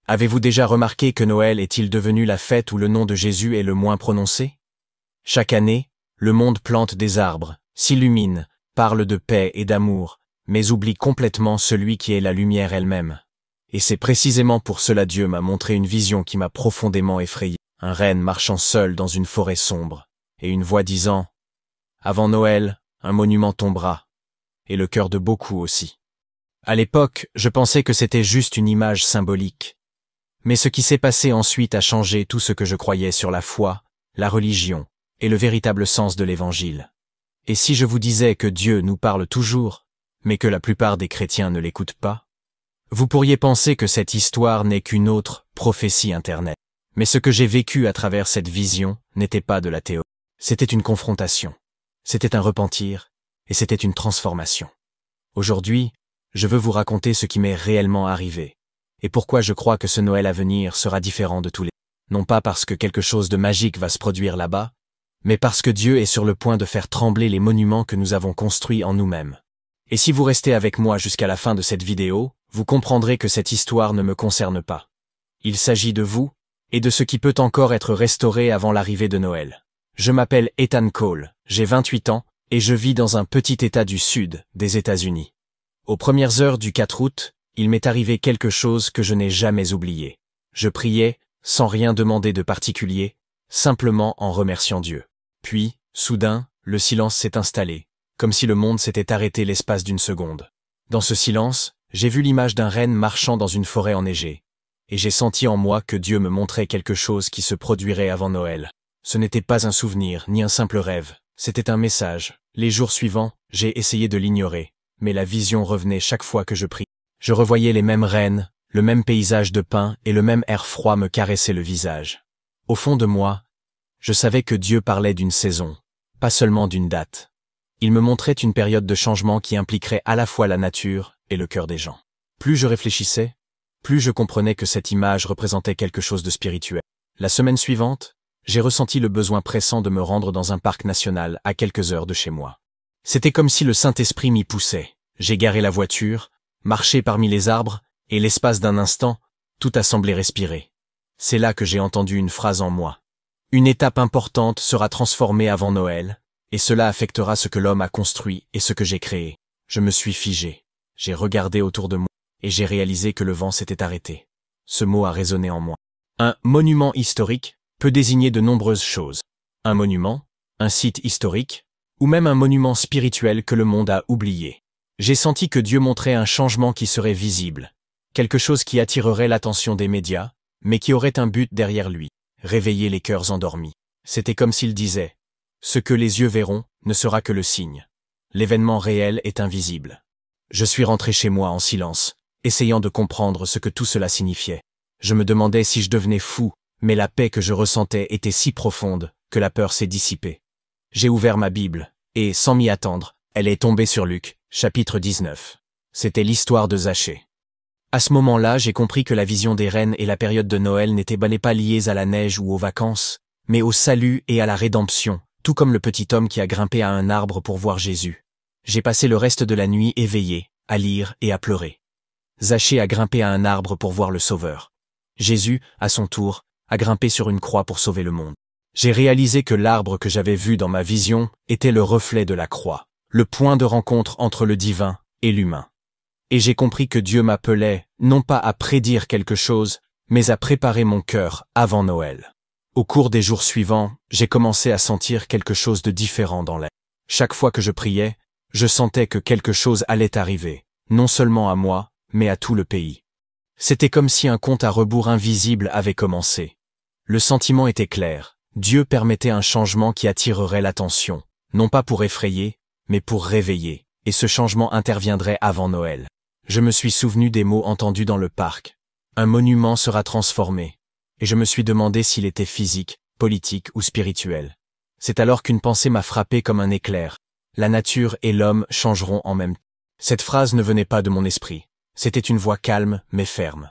Avez-vous déjà remarqué que Noël est-il devenu la fête où le nom de Jésus est le moins prononcé? Chaque année, le monde plante des arbres, s'illumine, parle de paix et d'amour, mais oublie complètement celui qui est la lumière elle-même. Et c'est précisément pour cela Dieu m'a montré une vision qui m'a profondément effrayé. Un renne marchant seul dans une forêt sombre, et une voix disant « Avant Noël, un monument tombera, et le cœur de beaucoup aussi. » À l'époque, je pensais que c'était juste une image symbolique. Mais ce qui s'est passé ensuite a changé tout ce que je croyais sur la foi, la religion et le véritable sens de l'Évangile. Et si je vous disais que Dieu nous parle toujours, mais que la plupart des chrétiens ne l'écoutent pas, vous pourriez penser que cette histoire n'est qu'une autre prophétie Internet. Mais ce que j'ai vécu à travers cette vision n'était pas de la théorie. C'était une confrontation, c'était un repentir, et c'était une transformation. Aujourd'hui, je veux vous raconter ce qui m'est réellement arrivé, et pourquoi je crois que ce Noël à venir sera différent de tous les... Non pas parce que quelque chose de magique va se produire là-bas, mais parce que Dieu est sur le point de faire trembler les monuments que nous avons construits en nous-mêmes. Et si vous restez avec moi jusqu'à la fin de cette vidéo, vous comprendrez que cette histoire ne me concerne pas. Il s'agit de vous, et de ce qui peut encore être restauré avant l'arrivée de Noël. Je m'appelle Ethan Cole, j'ai 28 ans, et je vis dans un petit état du sud des États-Unis. Aux premières heures du 4 août, il m'est arrivé quelque chose que je n'ai jamais oublié. Je priais, sans rien demander de particulier, simplement en remerciant Dieu. Puis, soudain, le silence s'est installé, comme si le monde s'était arrêté l'espace d'une seconde. Dans ce silence, j'ai vu l'image d'un renne marchant dans une forêt enneigée. Et j'ai senti en moi que Dieu me montrait quelque chose qui se produirait avant Noël. Ce n'était pas un souvenir, ni un simple rêve, c'était un message. Les jours suivants, j'ai essayé de l'ignorer, mais la vision revenait chaque fois que je priais. Je revoyais les mêmes rennes, le même paysage de pins et le même air froid me caressait le visage. Au fond de moi, je savais que Dieu parlait d'une saison, pas seulement d'une date. Il me montrait une période de changement qui impliquerait à la fois la nature et le cœur des gens. Plus je réfléchissais, plus je comprenais que cette image représentait quelque chose de spirituel. La semaine suivante, j'ai ressenti le besoin pressant de me rendre dans un parc national à quelques heures de chez moi. C'était comme si le Saint-Esprit m'y poussait. J'ai garé la voiture, marché parmi les arbres, et l'espace d'un instant, tout a semblé respirer. C'est là que j'ai entendu une phrase en moi. Une étape importante sera transformée avant Noël, et cela affectera ce que l'homme a construit et ce que j'ai créé. Je me suis figé. J'ai regardé autour de moi. Et j'ai réalisé que le vent s'était arrêté. Ce mot a résonné en moi. Un monument historique peut désigner de nombreuses choses. Un monument, un site historique, ou même un monument spirituel que le monde a oublié. J'ai senti que Dieu montrait un changement qui serait visible, quelque chose qui attirerait l'attention des médias, mais qui aurait un but derrière lui, réveiller les cœurs endormis. C'était comme s'il disait « Ce que les yeux verront ne sera que le signe. L'événement réel est invisible. » Je suis rentré chez moi en silence, essayant de comprendre ce que tout cela signifiait. Je me demandais si je devenais fou, mais la paix que je ressentais était si profonde que la peur s'est dissipée. J'ai ouvert ma Bible, et, sans m'y attendre, elle est tombée sur Luc, chapitre 19. C'était l'histoire de Zachée. À ce moment-là, j'ai compris que la vision des rennes et la période de Noël n'étaient pas liées à la neige ou aux vacances, mais au salut et à la rédemption, tout comme le petit homme qui a grimpé à un arbre pour voir Jésus. J'ai passé le reste de la nuit éveillé, à lire et à pleurer. Zachée a grimpé à un arbre pour voir le Sauveur. Jésus, à son tour, a grimpé sur une croix pour sauver le monde. J'ai réalisé que l'arbre que j'avais vu dans ma vision était le reflet de la croix, le point de rencontre entre le divin et l'humain. Et j'ai compris que Dieu m'appelait, non pas à prédire quelque chose, mais à préparer mon cœur avant Noël. Au cours des jours suivants, j'ai commencé à sentir quelque chose de différent dans l'air. Chaque fois que je priais, je sentais que quelque chose allait arriver, non seulement à moi, mais à tout le pays. C'était comme si un compte à rebours invisible avait commencé. Le sentiment était clair. Dieu permettait un changement qui attirerait l'attention, non pas pour effrayer, mais pour réveiller, et ce changement interviendrait avant Noël. Je me suis souvenu des mots entendus dans le parc. Un monument sera transformé, et je me suis demandé s'il était physique, politique ou spirituel. C'est alors qu'une pensée m'a frappé comme un éclair. La nature et l'homme changeront en même temps. Cette phrase ne venait pas de mon esprit. C'était une voix calme, mais ferme.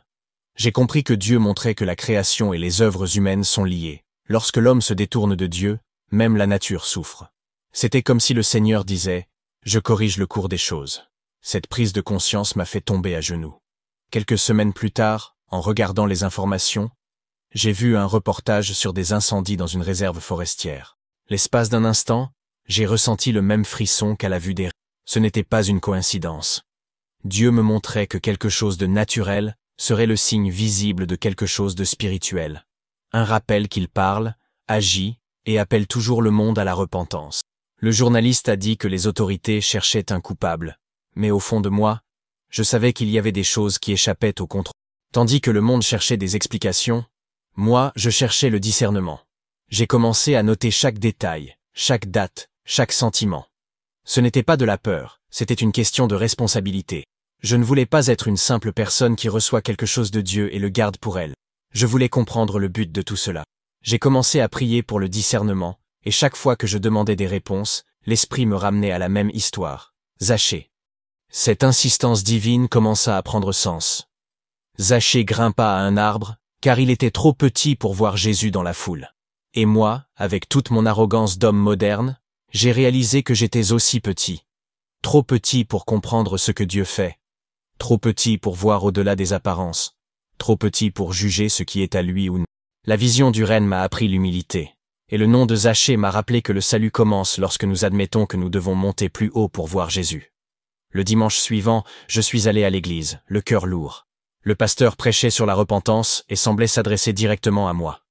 J'ai compris que Dieu montrait que la création et les œuvres humaines sont liées. Lorsque l'homme se détourne de Dieu, même la nature souffre. C'était comme si le Seigneur disait « Je corrige le cours des choses ». Cette prise de conscience m'a fait tomber à genoux. Quelques semaines plus tard, en regardant les informations, j'ai vu un reportage sur des incendies dans une réserve forestière. L'espace d'un instant, j'ai ressenti le même frisson qu'à la vue des... Ce n'était pas une coïncidence. Dieu me montrait que quelque chose de naturel serait le signe visible de quelque chose de spirituel. Un rappel qu'il parle, agit et appelle toujours le monde à la repentance. Le journaliste a dit que les autorités cherchaient un coupable, mais au fond de moi, je savais qu'il y avait des choses qui échappaient au contrôle. Tandis que le monde cherchait des explications, moi, je cherchais le discernement. J'ai commencé à noter chaque détail, chaque date, chaque sentiment. Ce n'était pas de la peur, c'était une question de responsabilité. Je ne voulais pas être une simple personne qui reçoit quelque chose de Dieu et le garde pour elle. Je voulais comprendre le but de tout cela. J'ai commencé à prier pour le discernement, et chaque fois que je demandais des réponses, l'Esprit me ramenait à la même histoire. Zachée. Cette insistance divine commença à prendre sens. Zachée grimpa à un arbre, car il était trop petit pour voir Jésus dans la foule. Et moi, avec toute mon arrogance d'homme moderne, j'ai réalisé que j'étais aussi petit. Trop petit pour comprendre ce que Dieu fait. Trop petit pour voir au-delà des apparences. Trop petit pour juger ce qui est à lui ou non. La vision du règne m'a appris l'humilité. Et le nom de Zachée m'a rappelé que le salut commence lorsque nous admettons que nous devons monter plus haut pour voir Jésus. Le dimanche suivant, je suis allé à l'église, le cœur lourd. Le pasteur prêchait sur la repentance et semblait s'adresser directement à moi.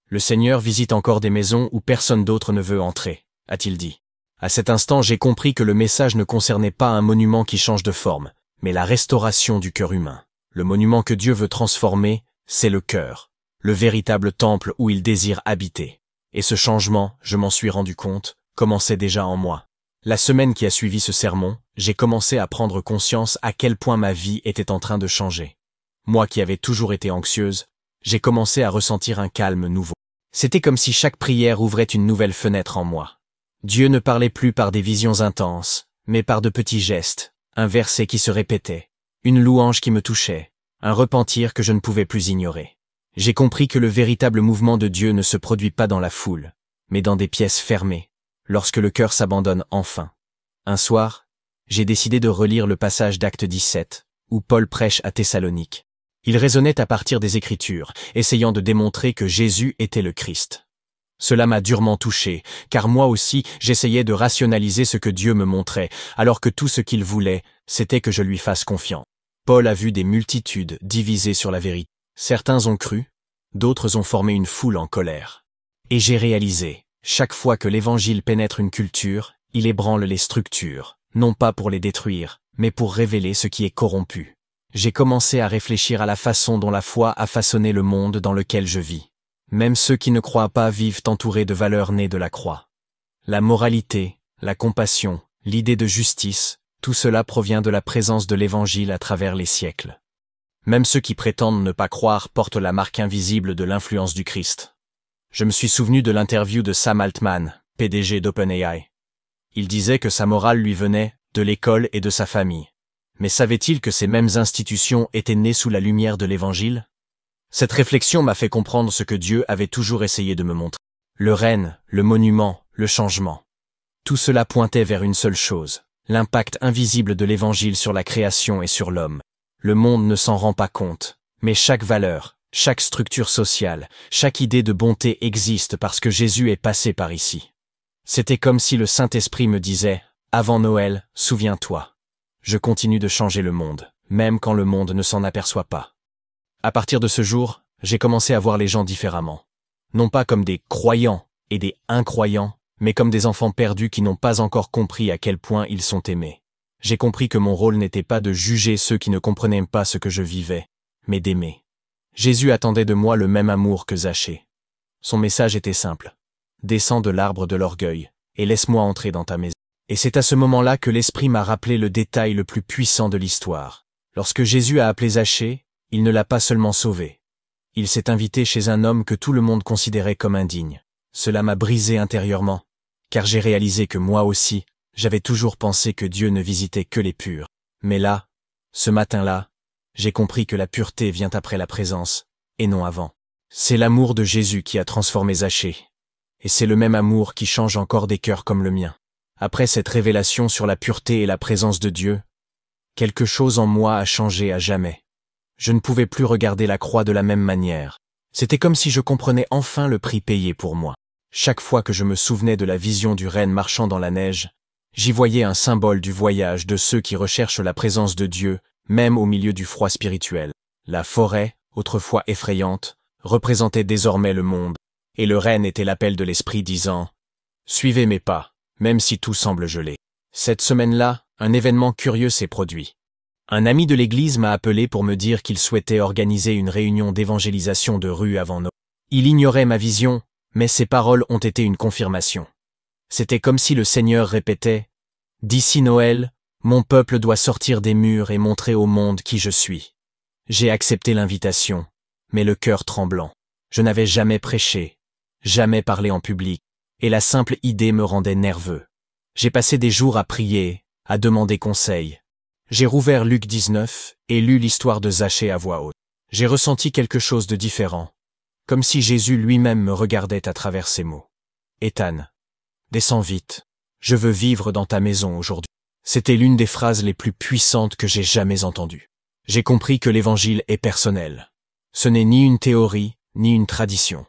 Le Seigneur visite encore des maisons où personne d'autre ne veut entrer, a-t-il dit. À cet instant, j'ai compris que le message ne concernait pas un monument qui change de forme, mais la restauration du cœur humain. Le monument que Dieu veut transformer, c'est le cœur, le véritable temple où il désire habiter. Et ce changement, je m'en suis rendu compte, commençait déjà en moi. La semaine qui a suivi ce sermon, j'ai commencé à prendre conscience à quel point ma vie était en train de changer. Moi qui avais toujours été anxieuse, j'ai commencé à ressentir un calme nouveau. C'était comme si chaque prière ouvrait une nouvelle fenêtre en moi. Dieu ne parlait plus par des visions intenses, mais par de petits gestes, un verset qui se répétait, une louange qui me touchait, un repentir que je ne pouvais plus ignorer. J'ai compris que le véritable mouvement de Dieu ne se produit pas dans la foule, mais dans des pièces fermées, lorsque le cœur s'abandonne enfin. Un soir, j'ai décidé de relire le passage d'Actes 17, où Paul prêche à Thessalonique. Il raisonnait à partir des Écritures, essayant de démontrer que Jésus était le Christ. Cela m'a durement touché, car moi aussi j'essayais de rationaliser ce que Dieu me montrait, alors que tout ce qu'il voulait, c'était que je lui fasse confiance. Paul a vu des multitudes divisées sur la vérité. Certains ont cru, d'autres ont formé une foule en colère. Et j'ai réalisé, chaque fois que l'Évangile pénètre une culture, il ébranle les structures, non pas pour les détruire, mais pour révéler ce qui est corrompu. J'ai commencé à réfléchir à la façon dont la foi a façonné le monde dans lequel je vis. Même ceux qui ne croient pas vivent entourés de valeurs nées de la croix. La moralité, la compassion, l'idée de justice, tout cela provient de la présence de l'Évangile à travers les siècles. Même ceux qui prétendent ne pas croire portent la marque invisible de l'influence du Christ. Je me suis souvenu de l'interview de Sam Altman, PDG d'OpenAI. Il disait que sa morale lui venait de l'école et de sa famille. Mais savait-il que ces mêmes institutions étaient nées sous la lumière de l'Évangile? Cette réflexion m'a fait comprendre ce que Dieu avait toujours essayé de me montrer. Le règne, le monument, le changement. Tout cela pointait vers une seule chose, l'impact invisible de l'Évangile sur la création et sur l'homme. Le monde ne s'en rend pas compte, mais chaque valeur, chaque structure sociale, chaque idée de bonté existe parce que Jésus est passé par ici. C'était comme si le Saint-Esprit me disait, avant Noël, souviens-toi. Je continue de changer le monde, même quand le monde ne s'en aperçoit pas. À partir de ce jour, j'ai commencé à voir les gens différemment. Non pas comme des croyants et des incroyants, mais comme des enfants perdus qui n'ont pas encore compris à quel point ils sont aimés. J'ai compris que mon rôle n'était pas de juger ceux qui ne comprenaient pas ce que je vivais, mais d'aimer. Jésus attendait de moi le même amour que Zachée. Son message était simple. Descends de l'arbre de l'orgueil, et laisse-moi entrer dans ta maison. Et c'est à ce moment-là que l'Esprit m'a rappelé le détail le plus puissant de l'histoire. Lorsque Jésus a appelé Zachée, il ne l'a pas seulement sauvé. Il s'est invité chez un homme que tout le monde considérait comme indigne. Cela m'a brisé intérieurement, car j'ai réalisé que moi aussi, j'avais toujours pensé que Dieu ne visitait que les purs. Mais là, ce matin-là, j'ai compris que la pureté vient après la présence, et non avant. C'est l'amour de Jésus qui a transformé Zachée. Et c'est le même amour qui change encore des cœurs comme le mien. Après cette révélation sur la pureté et la présence de Dieu, quelque chose en moi a changé à jamais. Je ne pouvais plus regarder la croix de la même manière. C'était comme si je comprenais enfin le prix payé pour moi. Chaque fois que je me souvenais de la vision du renne marchant dans la neige, j'y voyais un symbole du voyage de ceux qui recherchent la présence de Dieu, même au milieu du froid spirituel. La forêt, autrefois effrayante, représentait désormais le monde, et le renne était l'appel de l'esprit disant « Suivez mes pas, même si tout semble gelé ». Cette semaine-là, un événement curieux s'est produit. Un ami de l'église m'a appelé pour me dire qu'il souhaitait organiser une réunion d'évangélisation de rue avant Noël. Il ignorait ma vision, mais ses paroles ont été une confirmation. C'était comme si le Seigneur répétait « D'ici Noël, mon peuple doit sortir des murs et montrer au monde qui je suis. » J'ai accepté l'invitation, mais le cœur tremblant. Je n'avais jamais prêché, jamais parlé en public, et la simple idée me rendait nerveux. J'ai passé des jours à prier, à demander conseil. J'ai rouvert Luc 19 et lu l'histoire de Zachée à voix haute. J'ai ressenti quelque chose de différent, comme si Jésus lui-même me regardait à travers ses mots. « Ethan, descends vite, je veux vivre dans ta maison aujourd'hui. » C'était l'une des phrases les plus puissantes que j'ai jamais entendues. J'ai compris que l'évangile est personnel. Ce n'est ni une théorie, ni une tradition.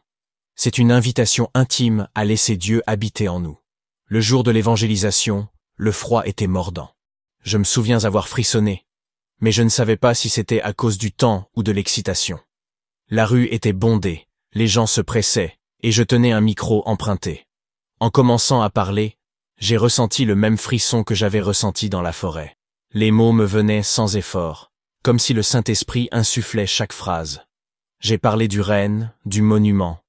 C'est une invitation intime à laisser Dieu habiter en nous. Le jour de l'évangélisation, le froid était mordant. Je me souviens avoir frissonné, mais je ne savais pas si c'était à cause du temps ou de l'excitation. La rue était bondée, les gens se pressaient, et je tenais un micro emprunté. En commençant à parler, j'ai ressenti le même frisson que j'avais ressenti dans la forêt. Les mots me venaient sans effort, comme si le Saint-Esprit insufflait chaque phrase. J'ai parlé du renne, du monument,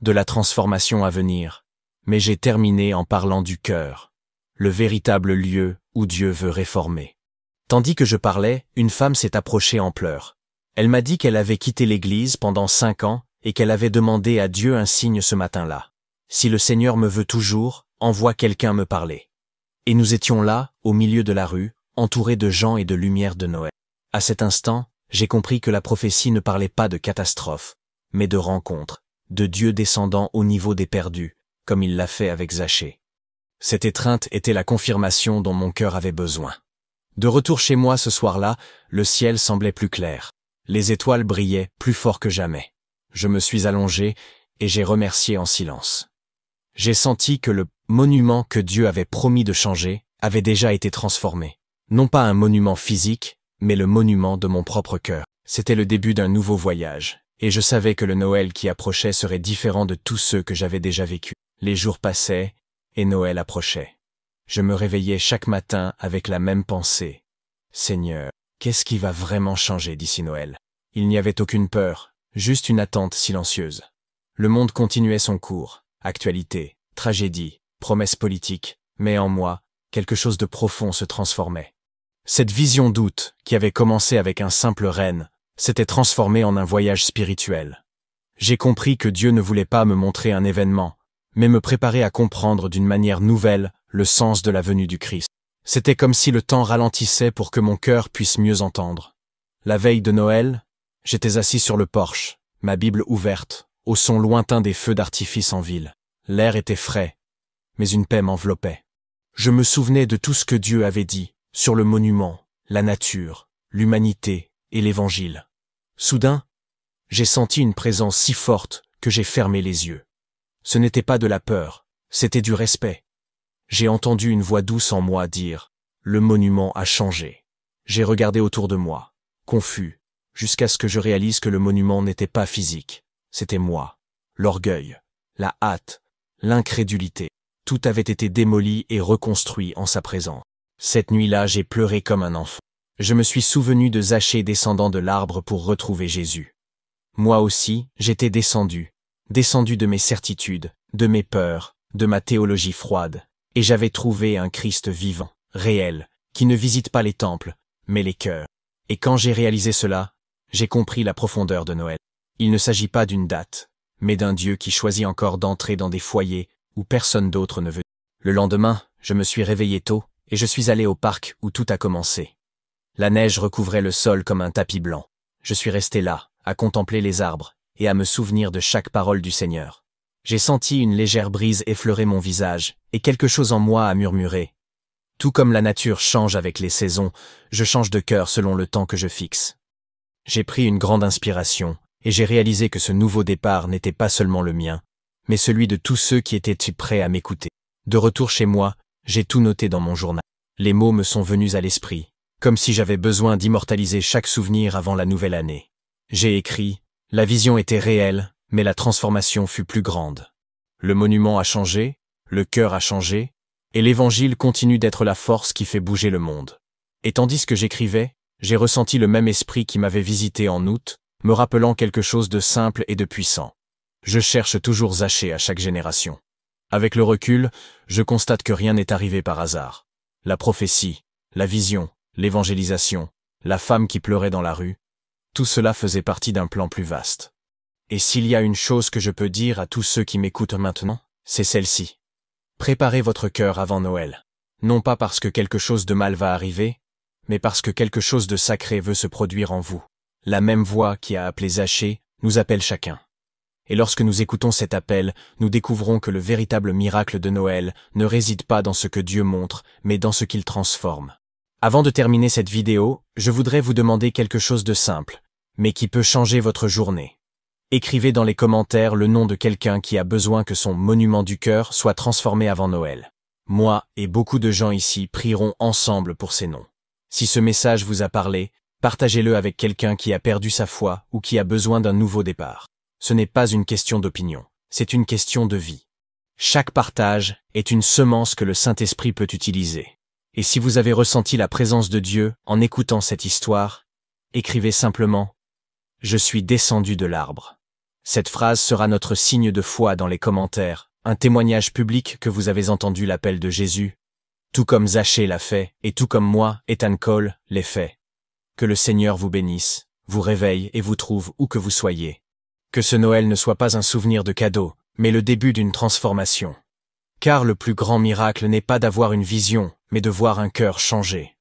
de la transformation à venir, mais j'ai terminé en parlant du cœur, le véritable lieu où Dieu veut réformer. Tandis que je parlais, une femme s'est approchée en pleurs. Elle m'a dit qu'elle avait quitté l'église pendant 5 ans et qu'elle avait demandé à Dieu un signe ce matin-là. Si le Seigneur me veut toujours, envoie quelqu'un me parler. Et nous étions là, au milieu de la rue, entourés de gens et de lumière de Noël. À cet instant, j'ai compris que la prophétie ne parlait pas de catastrophe, mais de rencontre, de Dieu descendant au niveau des perdus, comme il l'a fait avec Zachée. Cette étreinte était la confirmation dont mon cœur avait besoin. De retour chez moi ce soir-là, le ciel semblait plus clair. Les étoiles brillaient plus fort que jamais. Je me suis allongé et j'ai remercié en silence. J'ai senti que le monument que Dieu avait promis de changer avait déjà été transformé. Non pas un monument physique, mais le monument de mon propre cœur. C'était le début d'un nouveau voyage, et je savais que le Noël qui approchait serait différent de tous ceux que j'avais déjà vécus. Les jours passaient, et Noël approchait. Je me réveillais chaque matin avec la même pensée. Seigneur, qu'est-ce qui va vraiment changer d'ici Noël? Il n'y avait aucune peur, juste une attente silencieuse. Le monde continuait son cours, actualité, tragédie, promesses politiques, mais en moi, quelque chose de profond se transformait. Cette vision d'août, qui avait commencé avec un simple renne, s'était transformée en un voyage spirituel. J'ai compris que Dieu ne voulait pas me montrer un événement, mais me préparer à comprendre d'une manière nouvelle le sens de la venue du Christ. C'était comme si le temps ralentissait pour que mon cœur puisse mieux entendre. La veille de Noël, j'étais assis sur le porche, ma Bible ouverte, au son lointain des feux d'artifice en ville. L'air était frais, mais une paix m'enveloppait. Je me souvenais de tout ce que Dieu avait dit sur le monument, la nature, l'humanité et l'Évangile. Soudain, j'ai senti une présence si forte que j'ai fermé les yeux. Ce n'était pas de la peur, c'était du respect. J'ai entendu une voix douce en moi dire « Le monument a changé ». J'ai regardé autour de moi, confus, jusqu'à ce que je réalise que le monument n'était pas physique. C'était moi. L'orgueil, la hâte, l'incrédulité. Tout avait été démoli et reconstruit en sa présence. Cette nuit-là, j'ai pleuré comme un enfant. Je me suis souvenu de Zachée descendant de l'arbre pour retrouver Jésus. Moi aussi, j'étais descendu de mes certitudes, de mes peurs, de ma théologie froide, et j'avais trouvé un Christ vivant, réel, qui ne visite pas les temples, mais les cœurs. Et quand j'ai réalisé cela, j'ai compris la profondeur de Noël. Il ne s'agit pas d'une date, mais d'un Dieu qui choisit encore d'entrer dans des foyers où personne d'autre ne veut. Le lendemain, je me suis réveillé tôt, et je suis allé au parc où tout a commencé. La neige recouvrait le sol comme un tapis blanc. Je suis resté là, à contempler les arbres, et à me souvenir de chaque parole du Seigneur. J'ai senti une légère brise effleurer mon visage, et quelque chose en moi a murmuré. Tout comme la nature change avec les saisons, je change de cœur selon le temps que je fixe. J'ai pris une grande inspiration, et j'ai réalisé que ce nouveau départ n'était pas seulement le mien, mais celui de tous ceux qui étaient prêts à m'écouter. De retour chez moi, j'ai tout noté dans mon journal. Les mots me sont venus à l'esprit, comme si j'avais besoin d'immortaliser chaque souvenir avant la nouvelle année. J'ai écrit, la vision était réelle, mais la transformation fut plus grande. Le monument a changé, le cœur a changé, et l'Évangile continue d'être la force qui fait bouger le monde. Et tandis que j'écrivais, j'ai ressenti le même esprit qui m'avait visité en août, me rappelant quelque chose de simple et de puissant. Je cherche toujours Zachée à chaque génération. Avec le recul, je constate que rien n'est arrivé par hasard. La prophétie, la vision, l'évangélisation, la femme qui pleurait dans la rue, tout cela faisait partie d'un plan plus vaste. Et s'il y a une chose que je peux dire à tous ceux qui m'écoutent maintenant, c'est celle-ci. Préparez votre cœur avant Noël. Non pas parce que quelque chose de mal va arriver, mais parce que quelque chose de sacré veut se produire en vous. La même voix qui a appelé Zachée nous appelle chacun. Et lorsque nous écoutons cet appel, nous découvrons que le véritable miracle de Noël ne réside pas dans ce que Dieu montre, mais dans ce qu'il transforme. Avant de terminer cette vidéo, je voudrais vous demander quelque chose de simple, mais qui peut changer votre journée. Écrivez dans les commentaires le nom de quelqu'un qui a besoin que son monument du cœur soit transformé avant Noël. Moi et beaucoup de gens ici prierons ensemble pour ces noms. Si ce message vous a parlé, partagez-le avec quelqu'un qui a perdu sa foi ou qui a besoin d'un nouveau départ. Ce n'est pas une question d'opinion, c'est une question de vie. Chaque partage est une semence que le Saint-Esprit peut utiliser. Et si vous avez ressenti la présence de Dieu en écoutant cette histoire, écrivez simplement « Je suis descendu de l'arbre ». Cette phrase sera notre signe de foi dans les commentaires, un témoignage public que vous avez entendu l'appel de Jésus, tout comme Zachée l'a fait et tout comme moi, Ethan Cole, l'ai fait. Que le Seigneur vous bénisse, vous réveille et vous trouve où que vous soyez. Que ce Noël ne soit pas un souvenir de cadeau, mais le début d'une transformation. Car le plus grand miracle n'est pas d'avoir une vision, mais de voir un cœur changer.